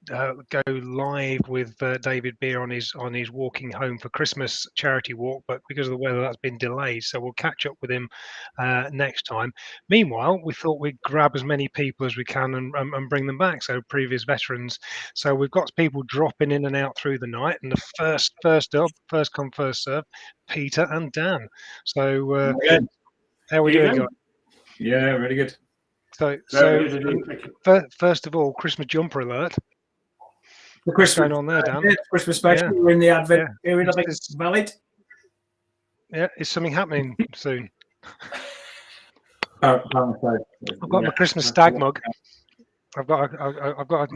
go live with David Beer on his walking home for Christmas charity walk, but because of the weather, that's been delayed. So we'll catch up with him next time. Meanwhile, we thought we'd grab as many people as we can and bring them back. So previous veterans. So we've got people dropping in and out through the night, and the first up, first come, first serve, Peter and Dan. So how are we doing, guys? Yeah, really good. So first of all, Christmas jumper alert. The Christmas, what's going on there, Dan? Christmas special. We're in the Advent period. I think it's valid. Yeah, is something happening soon? I've got my Christmas stag mug. I've got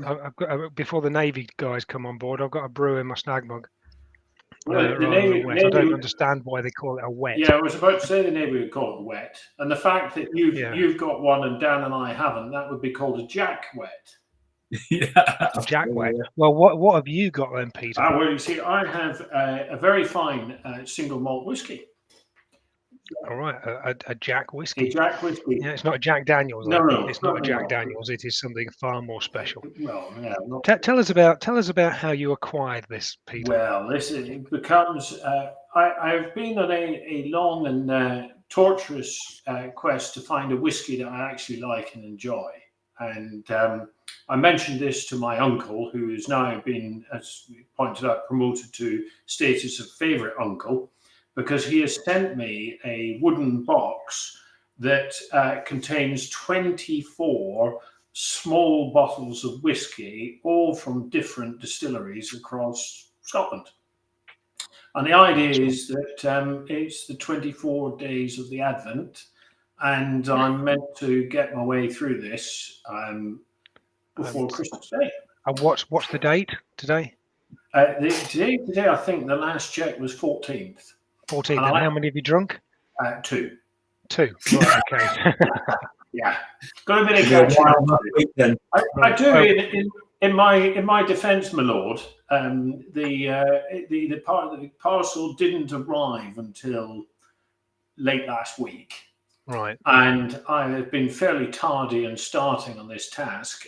before the Navy guys come on board, I've got a brew in my snag mug. Well, Navy, I don't understand why they call it a wet. Yeah, I was about to say the Navy would call it wet, and the fact that you've got one and Dan and I haven't, that would be called a Jack wet. A Jack wet. Well, what have you got then, Peter? Well, you see, I have a very fine single malt whiskey. All right, a Jack whiskey. A Jack whiskey. Yeah, it's not a Jack Daniels. No, it's not a Jack Daniels. It is something far more special. Well, yeah. Tell us about how you acquired this, Peter. Well, it becomes. I've been on a long and torturous quest to find a whiskey that I actually like and enjoy, and I mentioned this to my uncle, who has now been, as we pointed out, promoted to status of favourite uncle, because he has sent me a wooden box that contains 24 small bottles of whiskey, all from different distilleries across Scotland. And the idea is that it's the 24 days of the Advent, and I'm meant to get my way through this before Christmas Day. And what's the date today? Today, I think the last check was 14th. 14th. And how many have you drunk? 2. 2. Right, okay. Yeah, got a bit of catching. I do. In my defence, my lord, the parcel didn't arrive until late last week. Right. And I have been fairly tardy in starting on this task,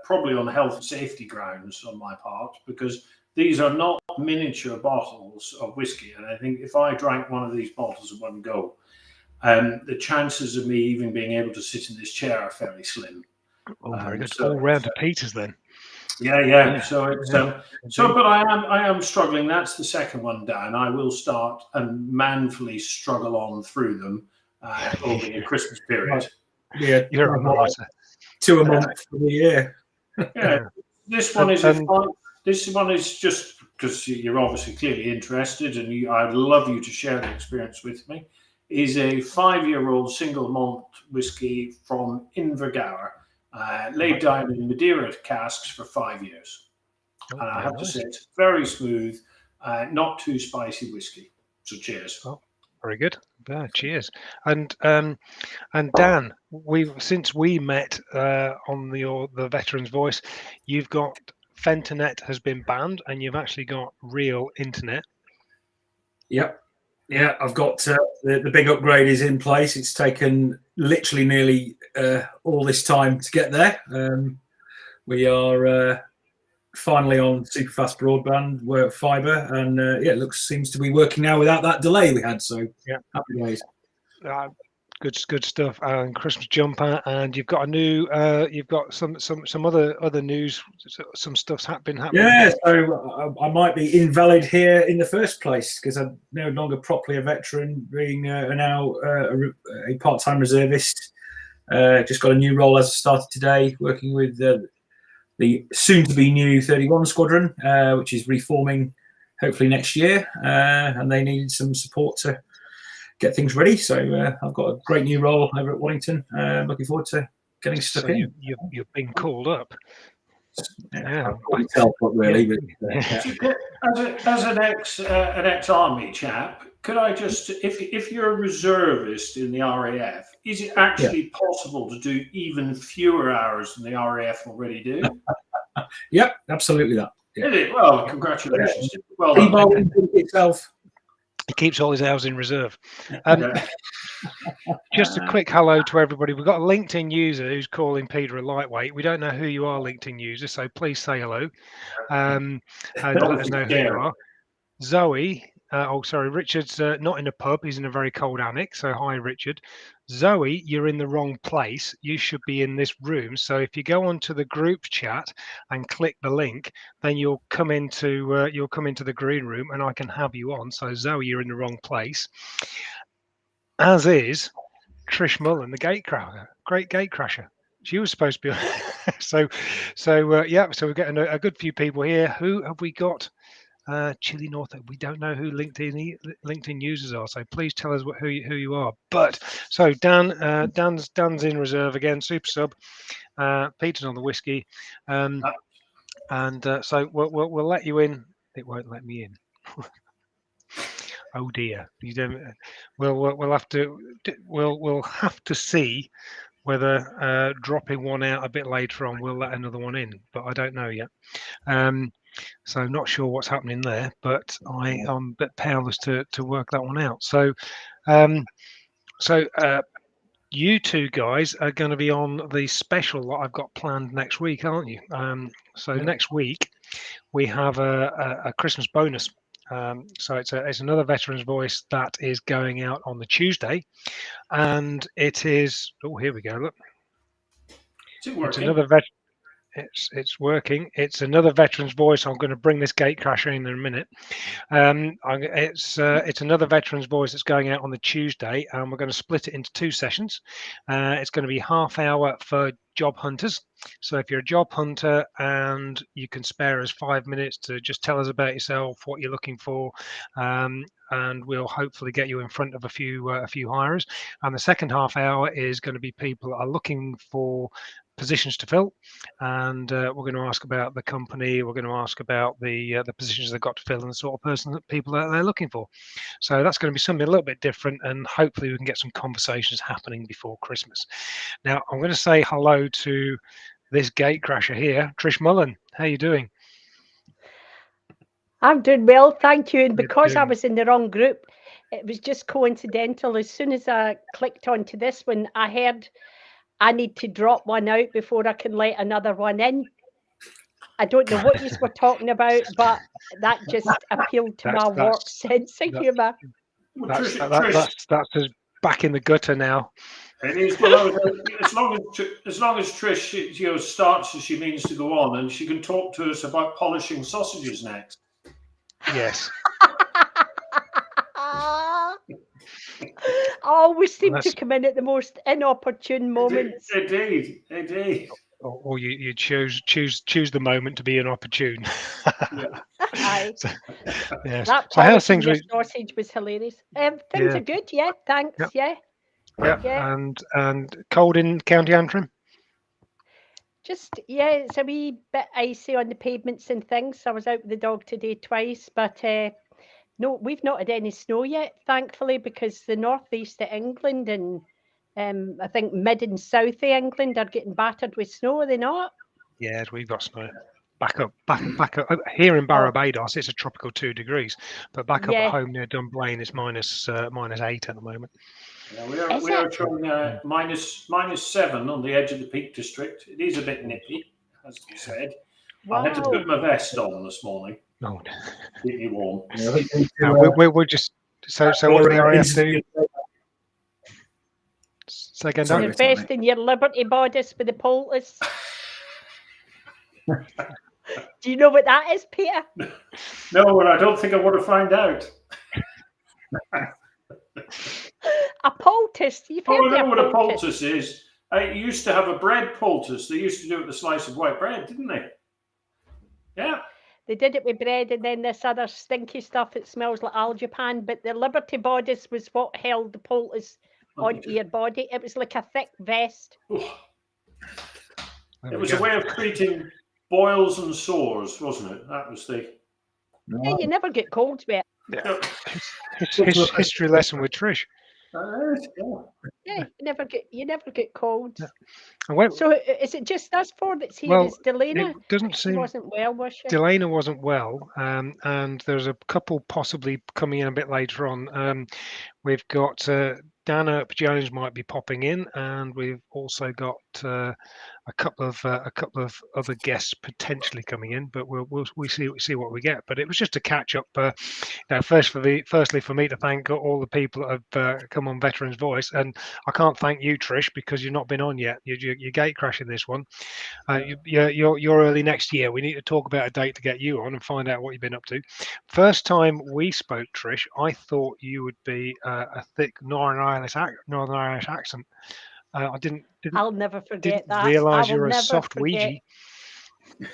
probably on health and safety grounds on my part, because these are not miniature bottles of whiskey. And I think if I drank one of these bottles in one go, the chances of me even being able to sit in this chair are fairly slim. Oh, very good. All round to Peter's then. Yeah. So it's but I am struggling. That's the second one down. I will start and manfully struggle on through them over the Christmas period. Yeah, you're a martyr. 2 a month for the year. Yeah, this one is this one is just because you're obviously clearly interested, and I'd love you to share the experience with me. Is a 5-year-old single malt whiskey from Invergowr, laid down in Madeira casks for 5 years. And I have to say, it's very smooth, not too spicy whiskey. So cheers. Oh, very good. Yeah, cheers. And Dan, since we met on the Veterans Voice, you've got Fenternet has been banned, and you've actually got real internet. Yep. Yeah, I've got the big upgrade is in place. It's taken literally nearly all this time to get there. We are finally on super fast broadband, fibre, and it seems to be working now without that delay we had. So yeah, happy days. Good stuff. And Christmas jumper, and you've got a new. You've got some other news. Some stuff's been happening. Yeah, so I might be invalid here in the first place because I'm no longer properly a veteran, being now a part-time reservist. Just got a new role as I started today, working with the soon-to-be new 31 Squadron, which is reforming hopefully next year, and they needed some support to get things ready. So I've got a great new role over at Waddington. Looking forward to getting stuck in. You've been called up. Yeah, really. As an ex-army chap, could I just, if you're a reservist in the RAF, is it actually possible to do even fewer hours than the RAF already do? Yep, absolutely that. Yeah. Is it? Well, congratulations. Well done. Itself. He keeps all his hours in reserve. just a quick hello to everybody. We've got a LinkedIn user who's calling Peter a lightweight. We don't know who you are, LinkedIn user, so please say hello and let us know who you are. Zoe, Richard's not in a pub. He's in a very cold annex. So hi, Richard. Zoe, you're in the wrong place. You should be in this room. So if you go onto the group chat and click the link, then you'll come into the green room, and I can have you on. So Zoe, you're in the wrong place. As is Trish Mullen, the great gate crasher. She was supposed to be. So yeah. So we're getting a good few people here. Who have we got? Chile North. We don't know who LinkedIn users are, so please tell us who you are. But so Dan's in reserve again, super sub. Peter's on the whiskey, and so we'll let you in. It won't let me in. Oh dear. You don't. We'll have to see whether dropping one out a bit later on will let another one in, but I don't know yet. So I'm not sure what's happening there, but I'm a bit powerless to work that one out. So you two guys are going to be on the special that I've got planned next week, aren't you? So next week we have a Christmas bonus. So it's another Veterans Voice that is going out on the Tuesday, and it is. Oh, here we go. Look, it's another It's working. It's another Veterans Voice. I'm going to bring this gate crasher in a minute. It's another Veterans Voice that's going out on the Tuesday, and we're going to split it into 2 sessions. It's going to be half hour for job hunters. So if you're a job hunter and you can spare us 5 minutes to just tell us about yourself, what you're looking for, and we'll hopefully get you in front of a few hirers. And the second half hour is going to be people that are looking for positions to fill, and we're going to ask about the company. We're going to ask about the positions they've got to fill and the sort of people that they're looking for. So that's going to be something a little bit different, and hopefully we can get some conversations happening before Christmas. Now I'm going to say hello to this gate crasher here, Trish Mullen. How are you doing? I'm doing well, thank you. And because I was in the wrong group, it was just coincidental. As soon as I clicked onto this one, I heard I need to drop one out before I can let another one in. I don't know what you were talking about, but that just appealed to my warped sense of humour. That's us back in the gutter now. It is. Well, as long as Trish starts as she means to go on, and she can talk to us about polishing sausages next. Yes. I always seem to come in at the most inopportune moments. Indeed. Or you choose the moment to be inopportune. Yeah. Aye. Yes. That so how's things with sausage was hilarious. Things are good, yeah. Thanks, yeah. And cold in County Antrim? Just it's a wee bit icy on the pavements and things. I was out with the dog today twice, but no, we've not had any snow yet, thankfully, because the northeast of England and I think mid and south of England are getting battered with snow, are they not? Yes, we've got snow. Back up. Here in Barbados, it's a tropical 2 degrees, but back up at home near Dunblane, it's minus 8 at the moment. Yeah, we are showing -7 on the edge of the Peak District. It is a bit nippy, as you said. Wow. I had to put my vest on this morning. No. Keep you warm. We're just so what do the RAF do? Say again, you're vest in your Liberty bodice with the poultice. Do you know what that is, Peter? No, and I don't think I want to find out. A poultice? You've heard I know what a poultice is. I used to have a bread poultice. They used to do it with a slice of white bread, didn't they? Yeah. They did it with bread and then this other stinky stuff that smells like algapan. But the Liberty bodice was what held the poultice onto your body. It was like a thick vest. It was a way of treating boils and sores, wasn't it? That was the... Yeah, you never get colds with it. Yeah. History lesson with Trish. Yeah, you never get colds. Yeah. So is it just us four that's here? Is Delana? It doesn't seem. She wasn't well, was she? Delana wasn't well, and there's a couple possibly coming in a bit later on. We've got Dan Earp Jones might be popping in, and we've also got a couple of other guests potentially coming in, but we'll see what we get. But it was just a catch up. Firstly for me to thank all the people that have come on Veterans Voice, and I can't thank you, Trish, because you've not been on yet. You're gate crashing this one. You're early next year. We need to talk about a date to get you on and find out what you've been up to. First time we spoke, Trish, I thought you would be a thick Northern Irish accent. I didn't I'll never forget that. realise I will you're a never soft forget. Ouija.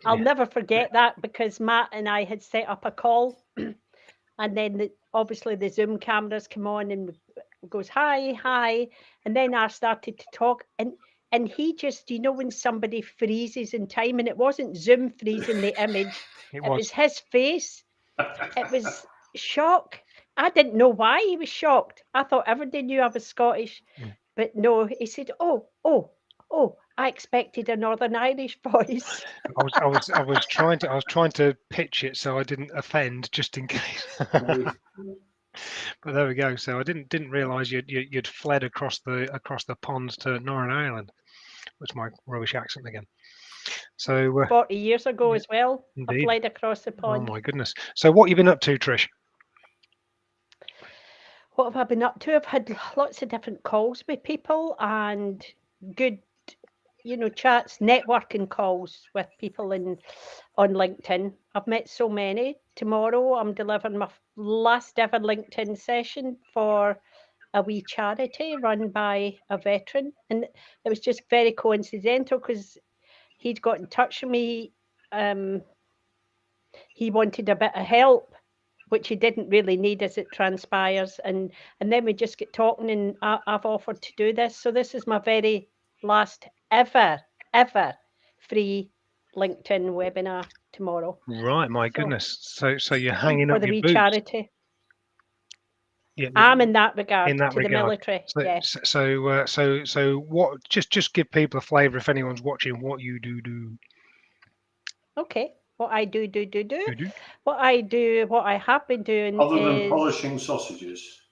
I'll never forget that, because Matt and I had set up a call, and then obviously the Zoom cameras come on and goes, hi, and then I started to talk, and he just, when somebody freezes in time, and it wasn't Zoom freezing the image, it was his face. It was shock. I didn't know why he was shocked. I thought everybody knew I was Scottish, but no, he said, oh, I expected a Northern Irish voice. I was trying to pitch it so I didn't offend, just in case. But there we go. So I didn't realise you'd fled across the pond to Northern Ireland. That's my rubbish accent again. So 40 years ago as well. Indeed. I fled across the pond. Oh my goodness. So what have you been up to, Trish? What have I been up to? I've had lots of different calls with people and good, chats, networking calls with people on LinkedIn. I've met so many. Tomorrow I'm delivering my last ever LinkedIn session for a wee charity run by a veteran. And it was just very coincidental, because he'd got in touch with me. He wanted a bit of help, which he didn't really need, as it transpires. And then we just get talking, and I've offered to do this. So this is my very last ever free LinkedIn webinar tomorrow. Right, my goodness. So you're hanging for up the your wee boots. charity. Yeah, I'm in that regard, in that to regard. the military. So, yes. So what? Just give people a flavour, if anyone's watching, what you do. Okay. What I do. What I have been doing Other than is polishing sausages.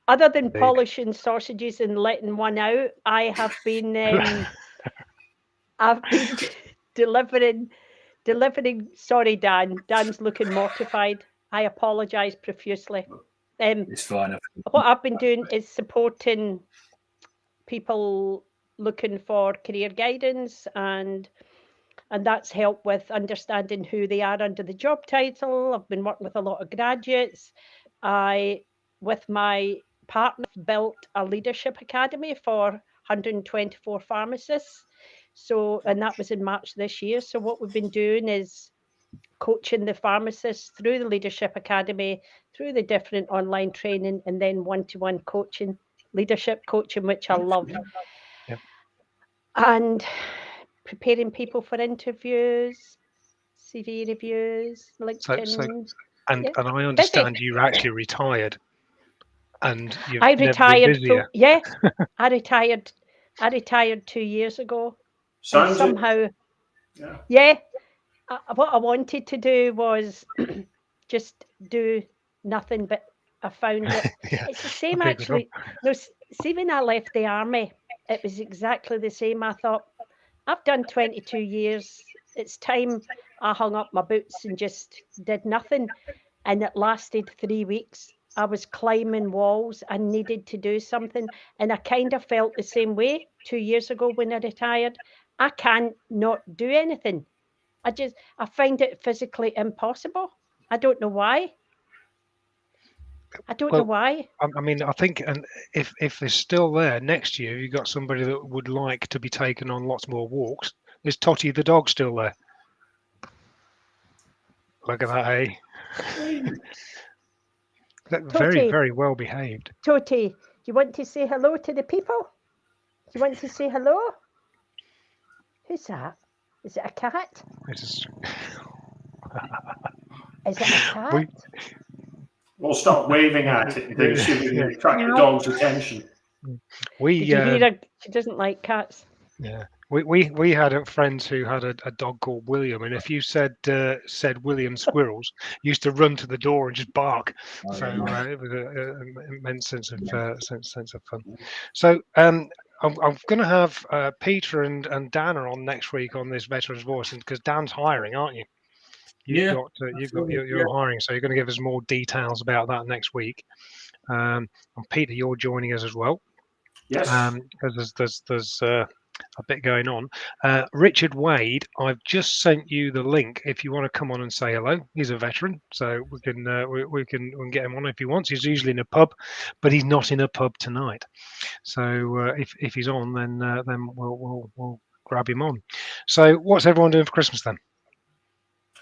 Other than polishing sausages and letting one out, I have been I've been delivering. Sorry, Dan. Dan's looking mortified. I apologise profusely. It's fine. What I've been doing is supporting people looking for career guidance, and that's helped with understanding who they are under the job title. I've been working with a lot of graduates. With my partner, built a leadership academy for 124 pharmacists. And that was in March this year. So what we've been doing is coaching the pharmacists through the leadership academy, through the different online training, and then one-to-one coaching, leadership coaching, which I love. Yep. And preparing people for interviews, CV reviews, LinkedIn. And I understand you're actually retired, and you've I retired. I retired 2 years ago. Sounds somehow, what I wanted to do was just do nothing, but I found it. It's the same actually. No, see, when I left the army, it was exactly the same. I thought, I've done 22 years. It's time I hung up my boots and just did nothing. And it lasted 3 weeks. I was climbing walls. I needed to do something. And I kind of felt the same way 2 years ago when I retired. I can't not do anything. I find it physically impossible. I don't know why. Know why. I mean, I think, and if they're still there next year, you've got somebody that would like to be taken on lots more walks. Is Totty the dog still there? Look at that, eh? Very, very well behaved. Totty, do you want to say hello to the people? Do you want to say hello? Who's that? Is it a cat? Is it a cat? We'll start waving at it and assuming you attract the dog's attention. Did you hear her? She doesn't like cats. Yeah, We had friends who had a dog called William, and if you said William Squirrels, used to run to the door and just bark. Oh, So yeah. it was an immense sense of fun. So I'm going to have Peter and Dana on next week on this Veterans Voice, because Dan's hiring, aren't you? Yeah, You're hiring, so you're going to give us more details about that next week. And Peter, you're joining us as well. Yes. Because there's a bit going on. Richard Wade, I've just sent you the link if you want to come on and say hello. He's a veteran, so we can get him on if he wants. He's usually in a pub, but he's not in a pub tonight. So if he's on, then we'll grab him on. So what's everyone doing for Christmas then?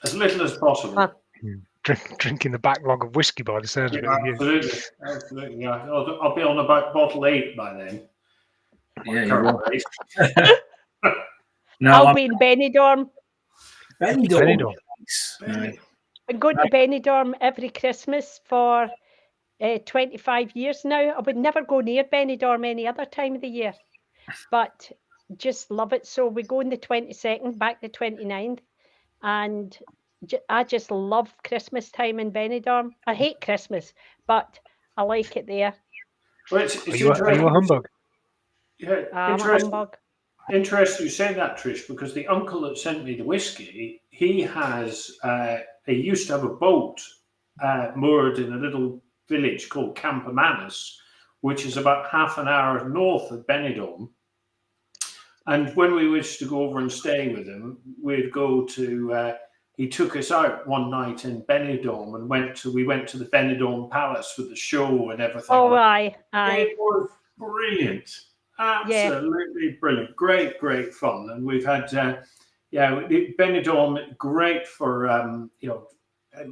As little as possible. Drinking the backlog of whiskey by the sounds of it. Absolutely. Yeah. I'll be on about bottle 8 by then. Yeah, no, I'll be in Benidorm. Benidorm. I'm going to Benidorm every Christmas for 25 years now. I would never go near Benidorm any other time of the year, but just love it. So we go on the 22nd, back the 29th, and I just love Christmas time in Benidorm. I hate Christmas, but I like it there. Well, it's are you a humbug? Yeah, I'm a humbug. Interesting you say that, Trish, because the uncle that sent me the whiskey, he used to have a boat moored in a little village called Campomanes, which is about half an hour north of Benidorm. And when we wished to go over and stay with him, we'd go to. He took us out one night in Benidorm and we went to the Benidorm Palace with the show and everything. Oh, aye. It was brilliant. Absolutely brilliant. Great fun. And we've had, Benidorm, great for,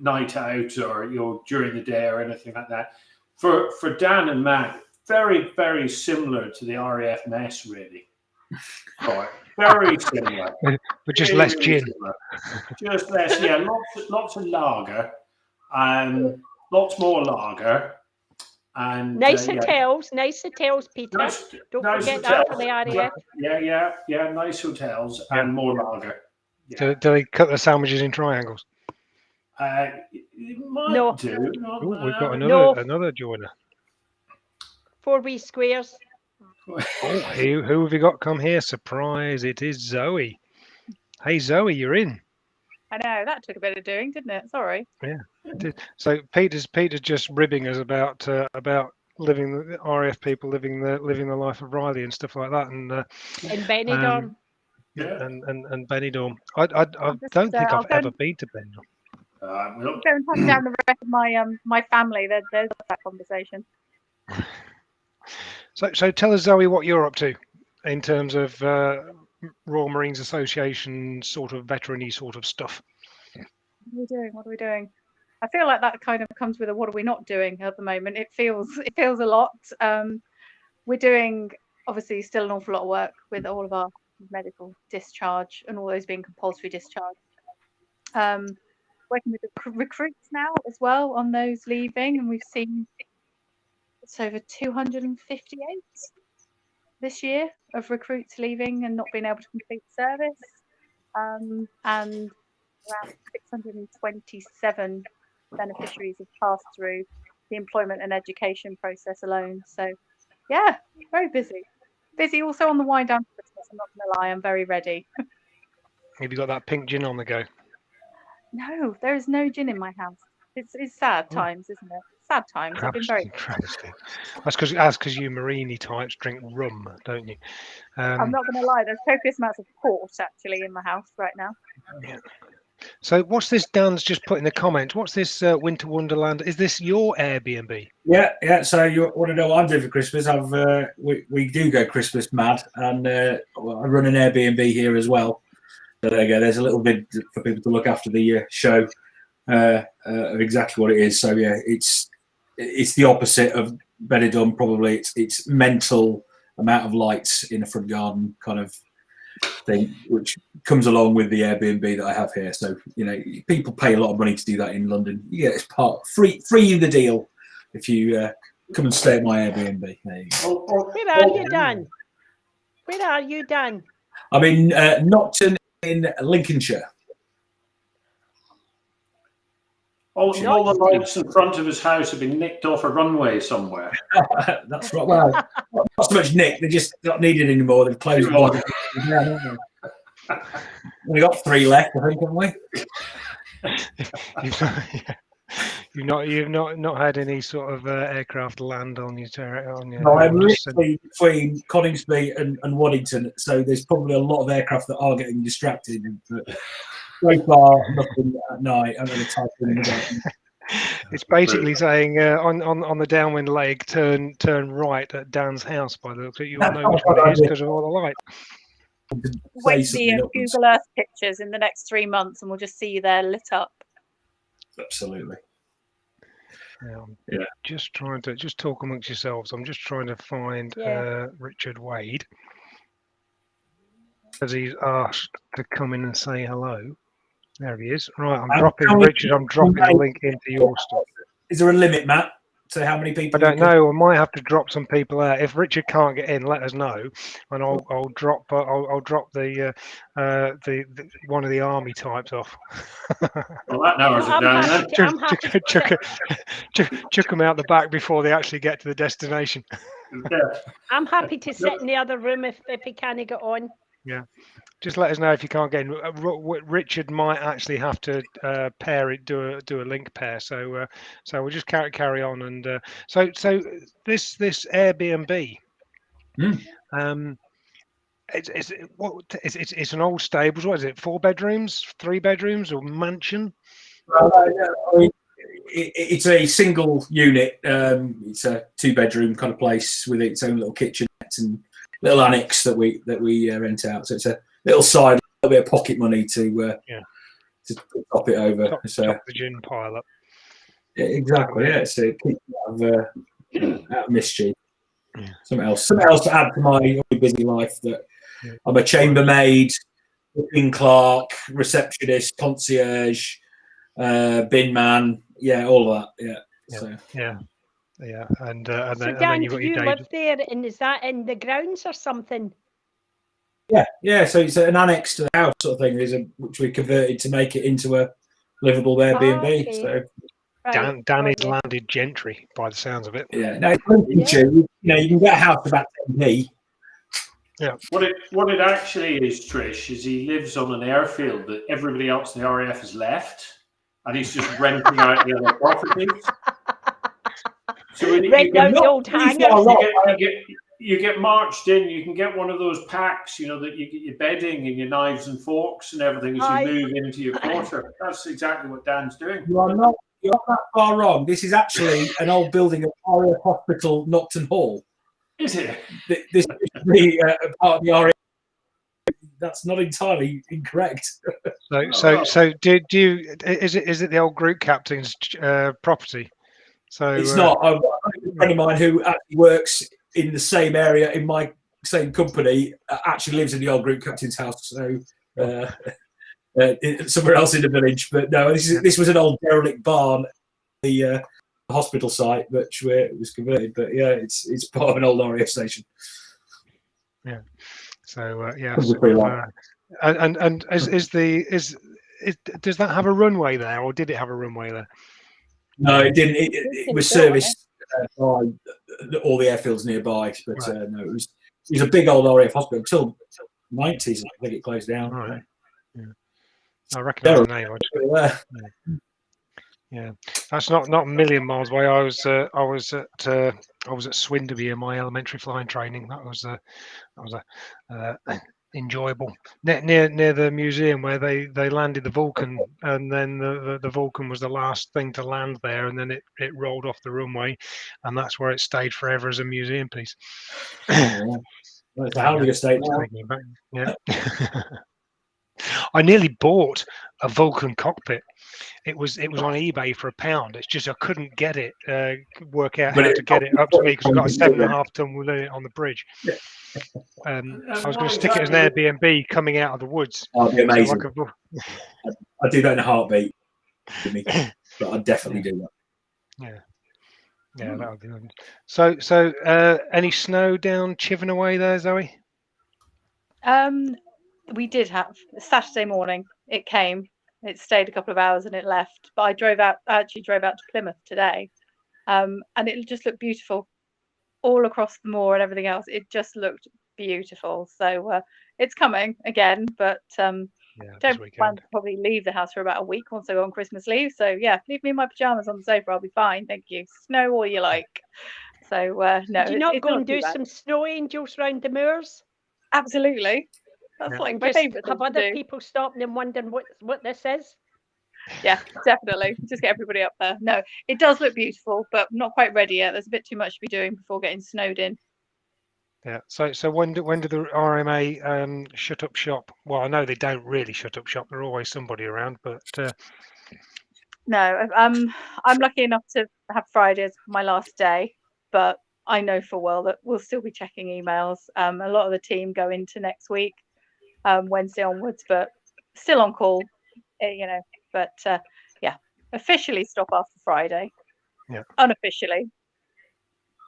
night out or, during the day or anything like that. For Dan and Matt, very, very similar to the RAF mess, really. Right. Very similar. But just less gin. Just less, lots of lager. Lots more lager. And nice hotels, Peter. Don't forget that for the RAF. Yeah, nice hotels and more lager. Yeah. Do they cut the sandwiches in triangles? No. We've got another joiner. 4 wee squares. Oh, who have you got come here? Surprise! It is Zoe. Hey, Zoe, you're in. I know that took a bit of doing, didn't it? Sorry. Yeah, it did. So Peter's just ribbing us about living the RAF people living the life of Riley and stuff like that, and in Benidorm. And Benidorm. I don't think I've ever been to Benidorm. We'll go and hunt down the rest of my family. There's that conversation. So tell us, Zoe, what you're up to in terms of Royal Marines Association sort of veteran-y sort of stuff. What are we doing? I feel like that kind of comes with a what are we not doing at the moment. It feels a lot. We're doing obviously still an awful lot of work with all of our medical discharge and all those being compulsory discharge. Working with the recruits now as well on those leaving, and we've seen it's over 258 this year of recruits leaving and not being able to complete service, and around 627 beneficiaries have passed through the employment and education process alone. So yeah, very busy also on the wind down to Christmas. I'm not gonna lie, I'm very ready. Have you got that pink gin on the go? No, there is no gin in my house. It's sad times, isn't it? Sad times. I've been very. That's because you Marini types drink rum, don't you? I'm not going to lie. There's copious amounts of port actually in my house right now. Yeah. So what's this? Dan's just put in the comments. What's this Winter Wonderland? Is this your Airbnb? Yeah. So you want to know what I'm doing for Christmas? We do go Christmas mad, and I run an Airbnb here as well. So there you go. There's a little bit for people to look after the show of exactly what it is. So yeah, it's the opposite of Benidorm probably. It's mental amount of lights in a front garden kind of thing, which comes along with the Airbnb that I have here. So people pay a lot of money to do that in London. Yeah, it's part free in the deal if you come and stay at my Airbnb. There you go. Where are you, Dan? Where are you, Dan? I'm in Nocton in Lincolnshire. All the lights in front of his house have been nicked off a runway somewhere. That's right. Well, not so much nick. They're just not needed anymore. They've closed them. We've got 3 left, I think, haven't we? You've not had any sort of aircraft land on your territory. No, I'm literally between Coningsby and Waddington, so there's probably a lot of aircraft that are getting distracted. But so far, nothing at night. I'm going to type in the day. It's basically saying on the downwind leg, turn right at Dan's house. By the looks of it, you'll know which one it is because of all the light. Wait to see Google Earth pictures in the next 3 months, and we'll just see you there lit up. Absolutely. Yeah. Just trying to talk amongst yourselves. I'm just trying to find Richard Wade, as he's asked to come in and say hello. There he is. Right, I'm dropping the link into your stuff. Is there a limit, Matt, to how many people? I don't know. I might have to drop some people out. If Richard can't get in, let us know, and I'll drop the one of the army types off. Well, that narrows it down then. Chuck them out the back before they actually get to the destination. I'm happy to sit in the other room if he can't get on. Yeah. Just let us know if you can't get in. Richard might actually have to pair it, do a link pair. So we'll just carry on. And so this Airbnb, it's an old stables. What is it? 4 bedrooms, 3 bedrooms, or mansion? It's a single unit. It's a 2-bedroom kind of place with its own little kitchenette and little annex that we rent out. So it's a little side, a bit of pocket money to top it over. Top the gin pile up. Yeah, exactly. Yeah, so it keeps out of mischief. Yeah. Something else to add to my busy life. That I'm a chambermaid, booking clerk, receptionist, concierge, bin man. Yeah, all of that. Yeah. And so then Dan, you've got do you your live there, and is that in the grounds or something? Yeah. So it's an annex to the house sort of thing, which we converted to make it into a livable Airbnb. Okay. So Dan is landed gentry by the sounds of it. Yeah. No, you can get a house for about 10p. Yeah. What it actually is, Trish, is he lives on an airfield that everybody else in the RAF has left, and he's just renting out the other properties. So you get marched in. You can get one of those packs, that you get your bedding and your knives and forks and everything as you move into your quarter. That's exactly what Dan's doing. You're not that far wrong. This is actually an old building of RAF Hospital, Nocton Hall. Is it? This is the part of the RAF. That's not entirely incorrect. So do you? Is it the old group captain's property? So it's not. I've got a friend of mine who actually works in the same area in my same company. Actually lives in the old group captain's house. So somewhere else in the village. But no, this was an old derelict barn, the hospital site, which it was converted. But yeah, it's part of an old RAF station. Yeah. So and does that have a runway there, or did it have a runway there? No, it didn't. It was serviced by all the airfields nearby, but no, it was a big old RAF hospital until the 90s. I think it closed down. Right. Yeah. I recognise the name. Yeah, that's not a million miles away. I was at Swindon in my elementary flying training. That was enjoyable. Near the museum where they landed the Vulcan, and then the Vulcan was the last thing to land there, and then it rolled off the runway, and that's where it stayed forever as a museum piece. Well, it's a hell of a state now. Yeah. I nearly bought a Vulcan cockpit. It was on eBay for £1. It's just I couldn't get it, work out how to get it up to me because I've got a 7.5 ton limit on the bridge. I was going to stick it as an Airbnb coming out of the woods. Oh, that'd be amazing. I'd do that in a heartbeat. But I'd definitely do that. Yeah, that would be lovely. So any snow down Chivenaway there, Zoe? We did have Saturday morning. It came. It stayed a couple of hours and it left. But I actually drove out to Plymouth today, and it just looked beautiful, all across the moor and everything else. It just looked beautiful. So it's coming again, but don't plan to probably leave the house for about a week once I go on Christmas leave. So yeah, leave me in my pajamas on the sofa. I'll be fine. Thank you. Snow all you like. So no. Do you not go and do some snow angels round the moors? Absolutely. That's like my favourite thing have other to do. people stopping and wondering what this is? Yeah, definitely. Just get everybody up there. No, it does look beautiful, but not quite ready yet. There's a bit too much to be doing before getting snowed in. Yeah. So when do the RMA shut up shop? Well, I know they don't really shut up shop. There's always somebody around, but no, I'm lucky enough to have Friday as my last day, but I know for well that we'll still be checking emails. A lot of the team go into next week, Wednesday onwards, but still on call, you know. But yeah, officially stop after Friday. Yeah. Unofficially,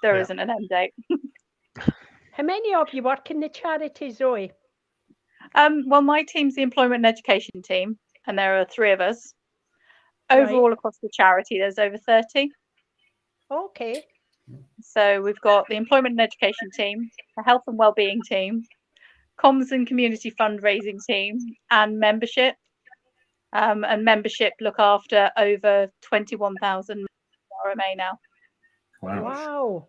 there isn't an end date. How many of you work in the charity, Zoe? Well, my team's the employment and education team, and there are 3 of us. Overall, across the charity, there's over 30. Okay. So we've got the employment and education team, the health and wellbeing team, comms and community fundraising team, and membership. And membership look after over 21,000 RMA now. Wow.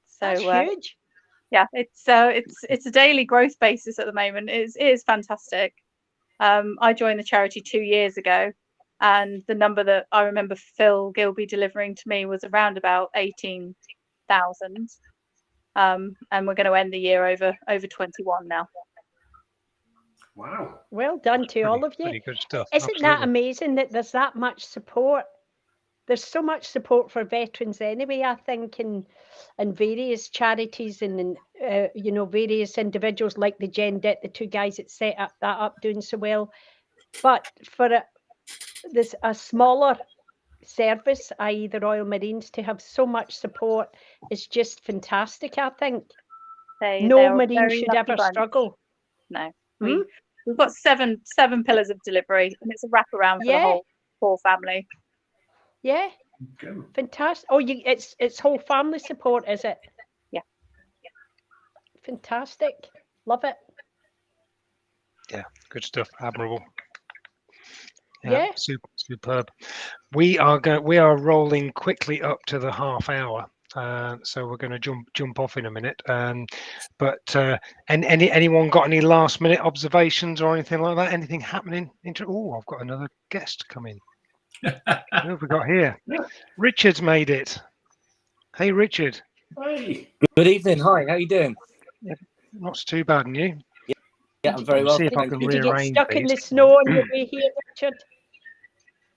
So that's huge. Yeah, it's a daily growth basis at the moment. It is fantastic. I joined the charity 2 years ago, and the number that I remember Phil Gilby delivering to me was around about 18,000. And we're going to end the year over 21 now. Wow. Well done to all of you. Pretty good stuff. Isn't that amazing that there's that much support? There's so much support for veterans anyway, I think, in various charities and you know, various individuals like the GenDit, the 2 guys that set that up doing so well. But for a smaller service, i.e. the Royal Marines, to have so much support is just fantastic, I think. No Marine should ever struggle. No. We've got seven pillars of delivery, and it's a wraparound for the whole core family. Yeah. Good. Fantastic. Oh, it's whole family support, is it? Yeah. Fantastic. Love it. Yeah, good stuff. Admirable. Yeah. Superb. We are rolling quickly up to the half hour. So we're going to jump off in a minute. But anyone got any last minute observations or anything like that? Anything happening? Oh, I've got another guest coming. Who have we got here? Richard's made it. Hey, Richard. Hey. Good evening. Hi. How you doing? Yeah, not too bad, and you? Yeah, I'm very well. See if I can Did you get rearrange stuck in these. the snow on your way here, Richard?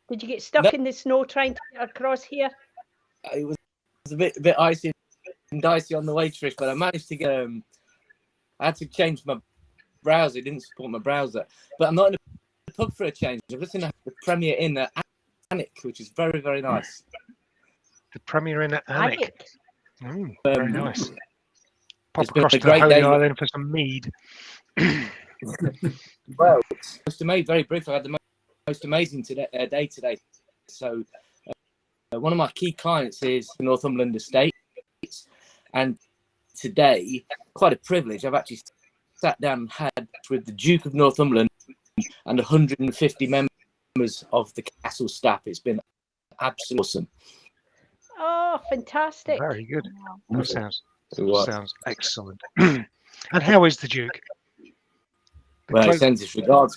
Did you get stuck in the snow trying to get across here? It was a bit icy and dicey on the way, Trish, but I managed to get. I had to change my browser. It didn't support my browser, but I'm not in the pub for a change. I'm just in the Premier Inn at Alnwick, which is very, very nice. The Premier Inn at Alnwick. Very nice. Pop It's been across a to the great Holy day. Island for some mead. Well, very briefly, I had the most amazing day today. So, one of my key clients is the Northumberland Estate, and today, quite a privilege. I've actually sat down and had with the Duke of Northumberland and 150 members of the castle staff. It's been absolutely awesome. Oh, fantastic! Very good. Wow. That sounds excellent. And how is the Duke? Well, he sends his regards,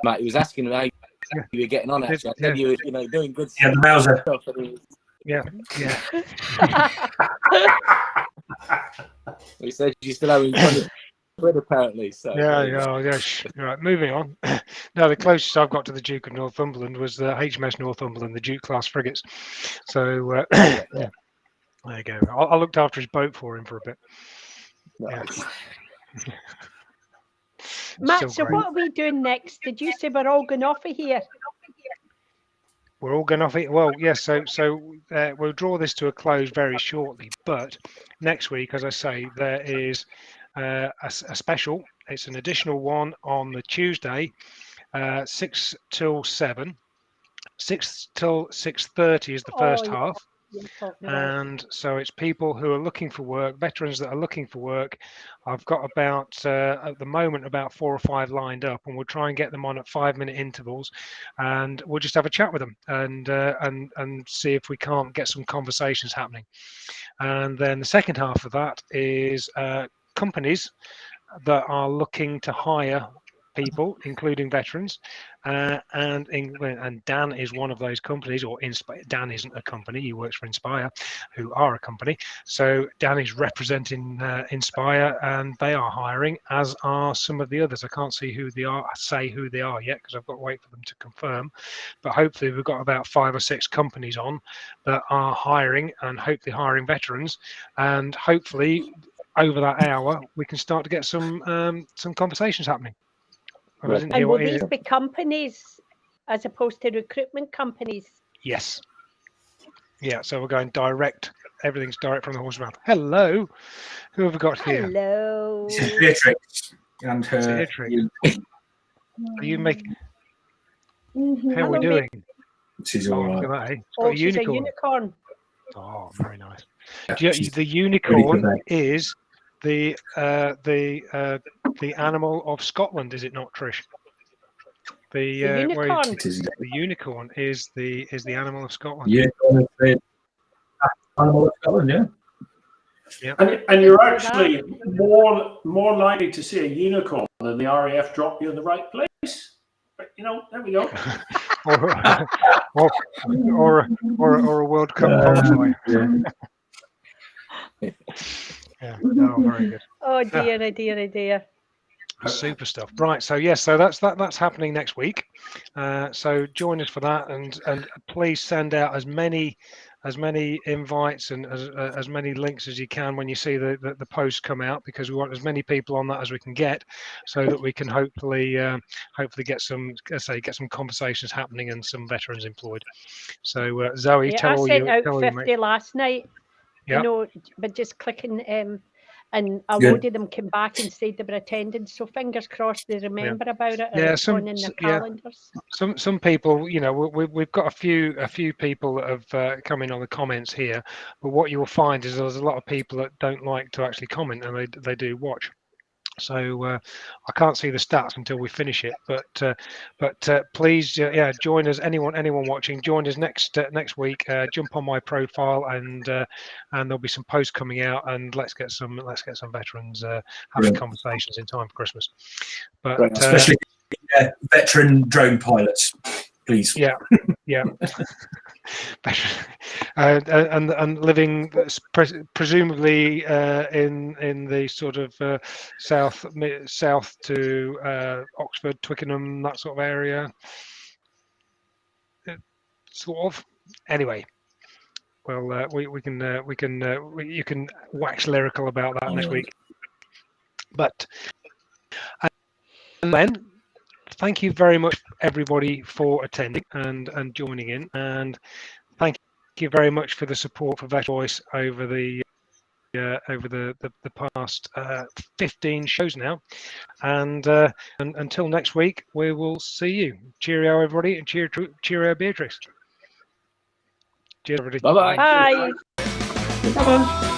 Matt. He was asking how you were getting on. Actually, I said you were doing good stuff. Yeah. He said you still having fun with apparently. So yeah. Right, moving on. No, the closest I've got to the Duke of Northumberland was the HMS Northumberland, the Duke class frigates. So yeah. There you go. I looked after his boat for him for a bit. Yeah. Matt, so what are we doing next? Did you say we're all going off of here? We're all going off it. Well, yes. So we'll draw this to a close very shortly. But next week, as I say, there is a special It's an additional one on the Tuesday, 6 till 7. 6 till 6:30 is the first half. And so it's people who are looking for work, veterans that are looking for work. I've got about at the moment about 4 or 5 lined up, and we'll try and get them on at 5-minute intervals, and we'll just have a chat with them and see if we can't get some conversations happening. And then the second half of that is companies that are looking to hire people, including veterans, and Dan is one of those companies. Or Dan isn't a company; he works for Inspire, who are a company. So Dan is representing Inspire, and they are hiring, as are some of the others. I can't see who they are yet because I've got to wait for them to confirm. But hopefully, we've got about 5 or 6 companies on that are hiring, and hopefully hiring veterans, and hopefully over that hour we can start to get some conversations happening. And will these be companies as opposed to recruitment companies? Yes. Yeah, so we're going direct. Everything's direct from the horse's mouth. Hello. Who have we got here? Hello. This is Beatrix and her. Beatrix. Are you making? How are we doing? She's all right. Look at that, eh? It's got a she's unicorn. a unicorn. Oh, very nice. The unicorn is the animal of Scotland, is it not, Trish? The unicorn. The unicorn is the animal of Scotland. Unicorn is the animal of Scotland, yeah. Yeah. And you're actually more likely to see a unicorn than the RAF drop you in the right place. But, there we go. or a World Cup qualifier. Yeah. Oh, very good. Oh dear. Super stuff. Right. So yes. So that's happening next week. So join us for that, and please send out as many invites and as many links as you can when you see the posts come out, because we want as many people on that as we can get, so that we can hopefully get some conversations happening and some veterans employed. So Zoe, I sent out 50 you, last night. Yeah. But just clicking and a load of them came back and said they were attending. So fingers crossed they remember about it. And it's on in their calendars. Some people, we've got a few people that have come in on the comments here, but what you will find is there's a lot of people that don't like to actually comment, and they do watch. So I can't see the stats until we finish it, but please, join us. Anyone watching, join us next week. Jump on my profile, and there'll be some posts coming out, and let's get some veterans having conversations in time for Christmas. But especially veteran drone pilots, please. Yeah. And living presumably in the sort of south to Oxford, Twickenham, that sort of area. Sort of. Anyway, well, you can wax lyrical about that next week. But and then, thank you very much, everybody, for attending and joining in, and thank you very much for the support for Vet Voice over the past 15 shows now, and until next week, we will see you. Cheerio, everybody, and cheerio, Beatrix. Cheers, everybody. Bye-bye. Bye. Bye.